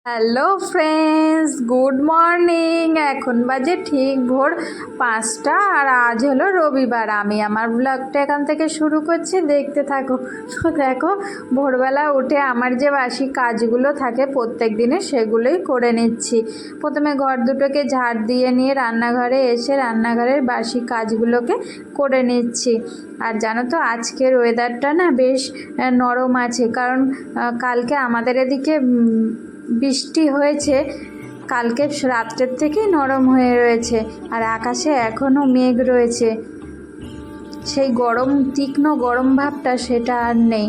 Hello friends, good morning. এখন বাজে ঠিক ভোর 5টা আর আজ হলো রবিবার। আমি আমার ব্লগটা এখান থেকে শুরু করছি, দেখতে থাকো। তো দেখো, ভোরবেলা উঠে আমার যে বাসি কাজগুলো থাকে প্রত্যেক দিনে সেগুলোই করে নিচ্ছি। প্রথমে ঘর দুটোকে ঝাড় দিয়ে নিয়ে রান্নাঘরে এসে রান্নাঘরের বাসি কাজগুলোকে করে নিচ্ছি। আর জানো তো, আজকের ওয়েদারটা না বেশ নরম আছে, কারণ কালকে আমাদের এদিকে বৃষ্টি হয়েছে। কালকে রাত্রের থেকেই নরম হয়ে রয়েছে আর আকাশে এখনও মেঘ রয়েছে। সেই গরম, তীক্ষ্ণ গরম ভাবটা সেটা আর নেই।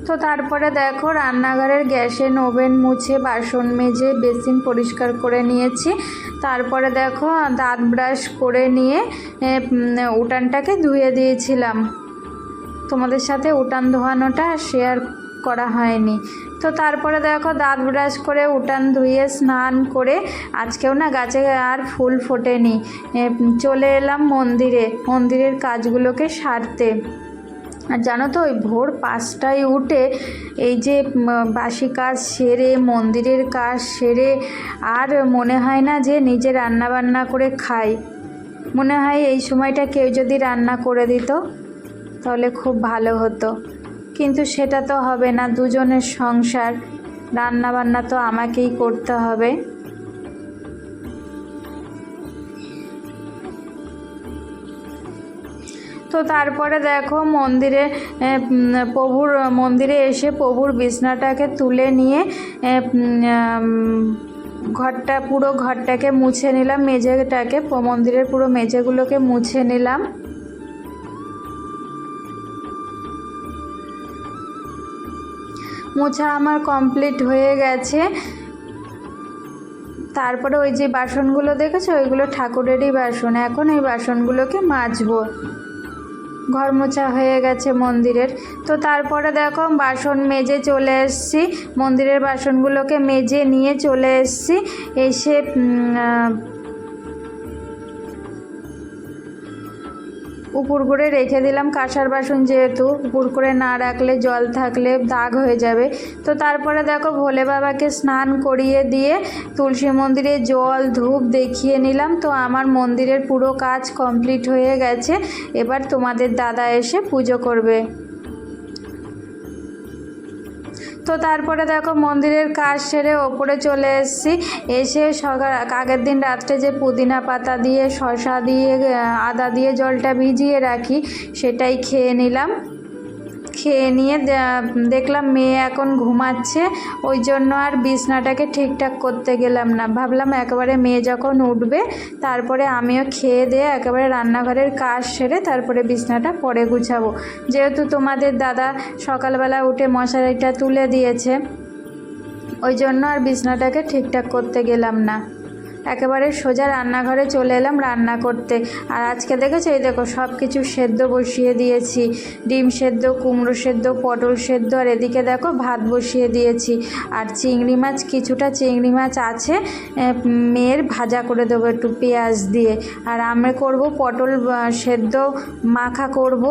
তো তারপরে দেখো, রান্নাঘরের গ্যাসের ওভেন মুছে, বাসন মেজে, বেসিন পরিষ্কার করে নিয়েছি। তারপরে দেখো, দাঁত ব্রাশ করে নিয়ে উঠানটাকে ধুয়ে দিয়েছিলাম। তোমাদের সাথে উঠান ধোয়ানোটা শেয়ার করা হয়নি। তো তারপরে দেখো, দাঁত ব্রাশ করে উঠান ধুয়ে স্নান করে, আজকেও না গাছে আর ফুল ফোটেনি, চলে এলাম মন্দিরের কাজগুলোকে সারতে। আর জানো তো, ওই ভোর 5টায় উঠে এই যে বাসি কাজ সেরে, মন্দিরের কাজ সেরে, আর মনে হয় না যে নিজে রান্না বান্না করে খাই। মনে হয় এই সময়টা কেউ যদি রান্না করে দিত তাহলে খুব ভালো হতো, কিন্তু সেটা তো হবে না। দুজনের সংসার, রান্না বান্না তো আমাকেই করতে হবে। তো তারপরে দেখো, মন্দিরে এসে প্রভুর বিছনাটাকে তুলে নিয়ে পুরো ঘরটাকে মুছে নিলাম, মন্দিরের পুরো মেঝেগুলোকে মুছে নিলাম। মোছা আমার কমপ্লিট হয়ে গেছে। তারপরে ওই যে বাসনগুলো দেখেছো, ওইগুলো ঠাকুরেরই বাসন। এখন এই বাসনগুলোকে মাজবো। ঘর মোছা হয়ে গেছে মন্দিরের। তো তারপরে দেখো, বাসন মেজে চলে এসেছি, মন্দিরের বাসনগুলোকে মেজে নিয়ে চলে এসেছি। এসে উপর করে রেখে দিলাম কাঁসার বাসন, যেহেতু উপর করে না রাখলে জল থাকলে দাগ হয়ে যাবে। তো তারপরে দেখো, ভোলে বাবাকে স্নান করিয়ে দিয়ে তুলসী মন্দিরে জল ধূপ দেখিয়ে নিলাম। তো আমার মন্দিরের পুরো কাজ কমপ্লিট হয়ে গেছে। এবার তোমাদের দাদা এসে পুজো করবে। তো তারপরে দেখো, মন্দিরের কাজ সেরে ওপরে চলে এসেছি। এসে আগের দিন রাত্রে যে পুদিনা পাতা দিয়ে, শসা দিয়ে, আদা দিয়ে জলটা ভিজিয়ে রাখি, সেটাই খেয়ে নিলাম। খেয়ে নিয়ে দেখলাম মেয়ে এখন ঘুমাচ্ছে, ওই জন্য আর বিছনাটাকে ঠিকঠাক করতে গেলাম না। ভাবলাম একেবারে মেয়ে যখন উঠবে তারপরে আমিও খেয়ে দিয়ে একেবারে রান্নাঘরের কাজ সেরে তারপরে বিছনাটা পরে গুছাবো। যেহেতু তোমাদের দাদা সকালবেলা উঠে মশারিটা তুলে দিয়েছে, ওই জন্য আর বিছনাটাকে ঠিকঠাক করতে গেলাম না, একেবারে সোজা রান্নাঘরে চলে এলাম রান্না করতে। আর আজকে দেখেছো, এই দেখো সব কিছু সেদ্ধ বসিয়ে দিয়েছি। ডিম সেদ্ধ, কুমড়ো সেদ্ধ, পটল সেদ্ধ, আর এদিকে দেখো ভাত বসিয়ে দিয়েছি। আর কিছুটা চিংড়ি মাছ আছে, মেয়ের ভাজা করে দেবো একটু পেঁয়াজ দিয়ে। আর আমরা করব পটল সেদ্ধ মাখা করব,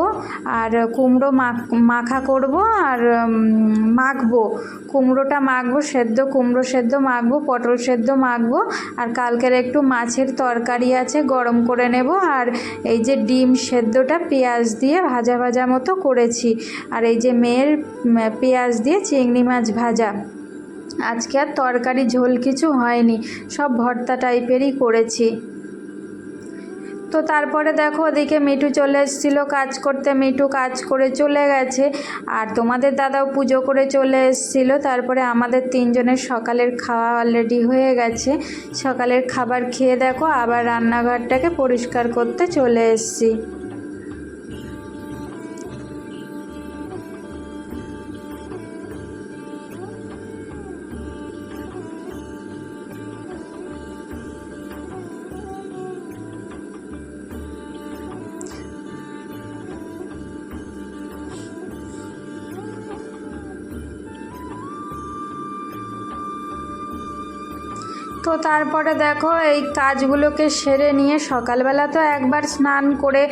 আর কুমড়ো মাখা করব, আর মাখবো। কুমড়োটা মাখবো, কুমড়ো সেদ্ধ মাখবো, পটল সেদ্ধ মাখবো। আর কালকের একটু মাছের তরকারি আছে, গরম করে নেব। আর এই যে ডিম সেদ্ধটা পেঁয়াজ দিয়ে ভাজা ভাজা মতো করেছি। আর এই যে মেয়ের পেঁয়াজ দিয়ে চিংড়ি মাছ ভাজা। আজকে আর তরকারি ঝোল কিছু হয়নি, সব ভর্তা টাইপেরই করেছি। তো তারপরে দেখো, ওদিকে মিঠু চলে এসেছিলো কাজ করতে, মিঠু কাজ করে চলে গেছে। আর তোমাদের দাদাও পুজো করে চলে এসেছিলো। তারপরে আমাদের তিনজনের সকালের খাওয়া অলরেডি হয়ে গেছে। সকালের খাবার খেয়ে দেখো আবার রান্নাঘরটাকে পরিষ্কার করতে চলে এসেছি। তো তারপরে দেখো এই কাজগুলোকে সেরে নিয়ে সকালবেলা তো একবার স্নান করে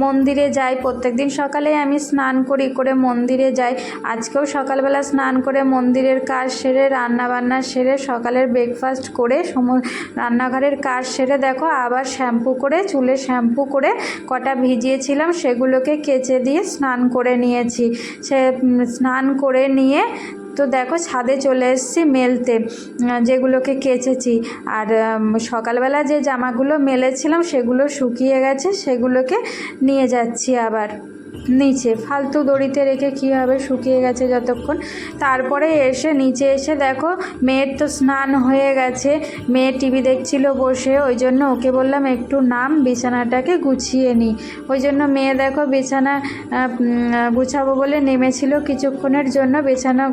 মন্দিরে যাই, প্রত্যেকদিন সকালেই আমি স্নান করে মন্দিরে যাই। আজকেও সকালবেলা স্নান করে মন্দিরের কাজ সেরে রান্নাবান্না সেরে সকালের ব্রেকফাস্ট করে রান্নাঘরের কাজ সেরে দেখো আবার চুলে শ্যাম্পু করে কটা ভিজিয়েছিলাম সেগুলোকে কেচে দিয়ে স্নান করে নিয়েছি। স্নান করে নিয়ে তো দেখো ছাদে চলে এসেছি মেলতে যেগুলোকে কেচেছি। আর সকালবেলা যে জামাগুলো মেলেছিলাম সেগুলো শুকিয়ে গেছে, সেগুলোকে নিয়ে যাচ্ছি আবার নিচে। ফালতু দড়িতে রেখে কী হবে, শুকিয়ে গেছে যতক্ষণ। তারপরে নিচে এসে দেখো মেয়ের তো স্নান হয়ে গেছে, মেয়ে টিভি দেখছিল বসে, ওই জন্য ওকে বললাম একটু বিছানাটাকে গুছিয়ে নিই। ওই জন্য মেয়ে দেখো বিছানা গুছাবো বলে নেমেছিল, কিছুক্ষণের জন্য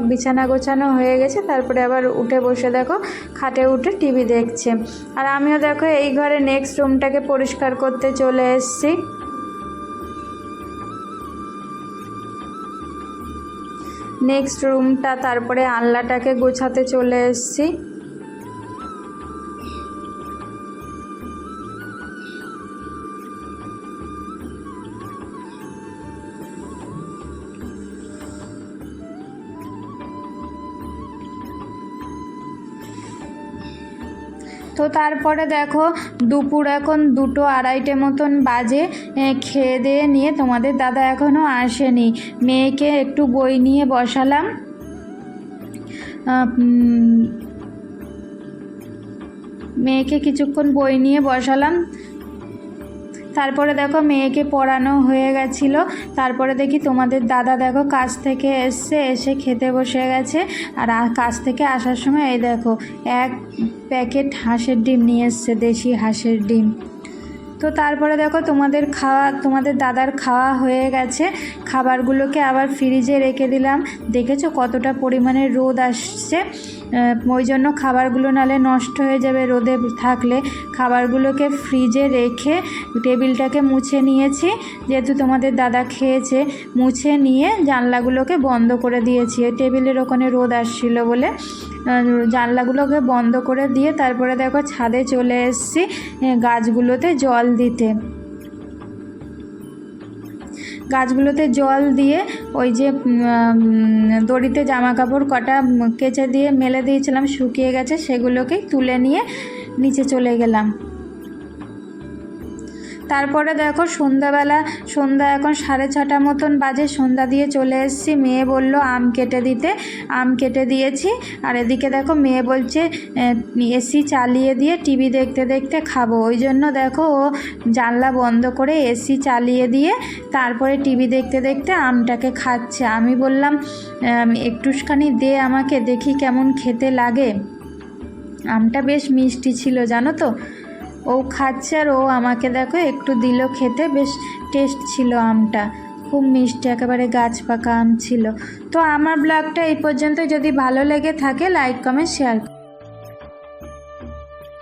বিছানা গোছানো হয়ে গেছে। তারপরে আবার উঠে বসে দেখো খাটে উঠে টিভি দেখছে। আর আমিও দেখো এই ঘরে নেক্সট রুমটাকে পরিষ্কার করতে চলে এসেছি। নেক্সট রুমটা তারপরে আলনাটাকে গোছাতে চলে এসেছি। তো তারপরে দেখো দুপুর এখন 2-2:30 মতন বাজে। খেয়ে দিয়ে নিয়ে তোমাদের দাদা এখনও আসেনি, মেয়েকে একটু বই নিয়ে বসালাম। মেয়েকে কিছুক্ষণ বই নিয়ে বসালাম। তারপরে দেখো মেয়েকে পড়ানো হয়ে গেছিলো। তারপরে দেখি তোমাদের দাদা দেখো কাজ থেকে এসে খেতে বসে গেছে। আর কাজ থেকে আসার সময় এই দেখো 1 প্যাকেট হাঁসের ডিম নিয়ে এসছে, দেশি হাঁসের ডিম। তো তারপরে দেখো তোমাদের দাদার খাওয়া হয়ে গেছে। খাবারগুলোকে আবার ফ্রিজে রেখে দিলাম। দেখেছো কতটা পরিমাণে রোদ আসছে, ওই জন্য খাবারগুলো নালে নষ্ট হয়ে যাবে রোদে থাকলে। খাবারগুলোকে ফ্রিজে রেখে টেবিলটাকে মুছে নিয়েছি, যেহেতু তোমাদের দাদা খেয়েছে। মুছে নিয়ে জানলাগুলোকে বন্ধ করে দিয়েছি, ওই টেবিলের ওখানে রোদ আসছিল বলে জানলাগুলোকে বন্ধ করে দিয়ে তারপরে দেখো ছাদে চলে এসেছি গাছগুলোতে জল দিতে। গাছগুলোতে জল দিয়ে ওই যে দড়িতে জামা কাপড় কটা কেচে দিয়ে মেলে দিয়েছিলাম, শুকিয়ে গেছে, সেগুলোকেই তুলে নিয়ে নিচে চলে গেলাম। তারপরে দেখো সন্ধ্যা এখন 6:30 মতন বাজে, সন্ধ্যা দিয়ে চলে এসেছি। মেয়ে বলল আম কেটে দিতে, আম কেটে দিয়েছি। আর এদিকে দেখো মেয়ে বলছে এসি চালিয়ে দিয়ে টিভি দেখতে দেখতে খাবো। ওই জন্য দেখো ও জানলা বন্ধ করে এসি চালিয়ে দিয়ে তারপরে টিভি দেখতে দেখতে আমটাকে খাচ্ছে। আমি বললাম একটুখানি দে আমাকে, দেখি কেমন খেতে লাগে। আমটা বেশ মিষ্টি ছিল জানো তো। ও খাচ্ছে আর ও আমাকে দেখো একটু দিল খেতে, বেশ টেস্ট ছিল আমটা, খুব মিষ্টি, একেবারে গাছ পাকা আম ছিল। তো আমার ব্লগটা এই পর্যন্ত, যদি ভালো লেগে থাকে লাইক কমেন্ট শেয়ার